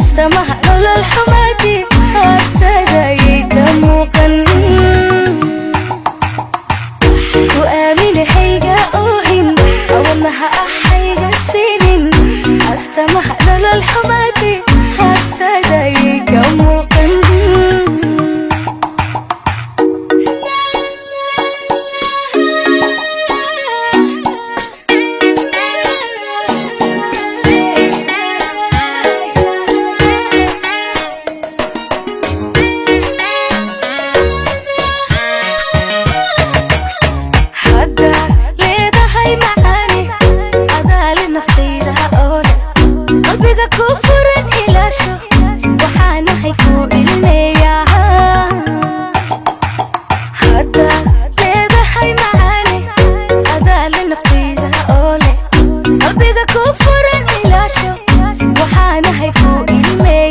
astamaha nolol xumaati hortada iga muuqan ku aaminahayga oohin awalnaha ahayga siinin astamaha nolol xumaati hortada iga muuqan كفرت إلى شو وحانا هيكو إلمياها حتى ليدا هاي معاني أدال نفتيدها أولي قلبي ذا كفرت إلى شو وحانا هيكو إلمياها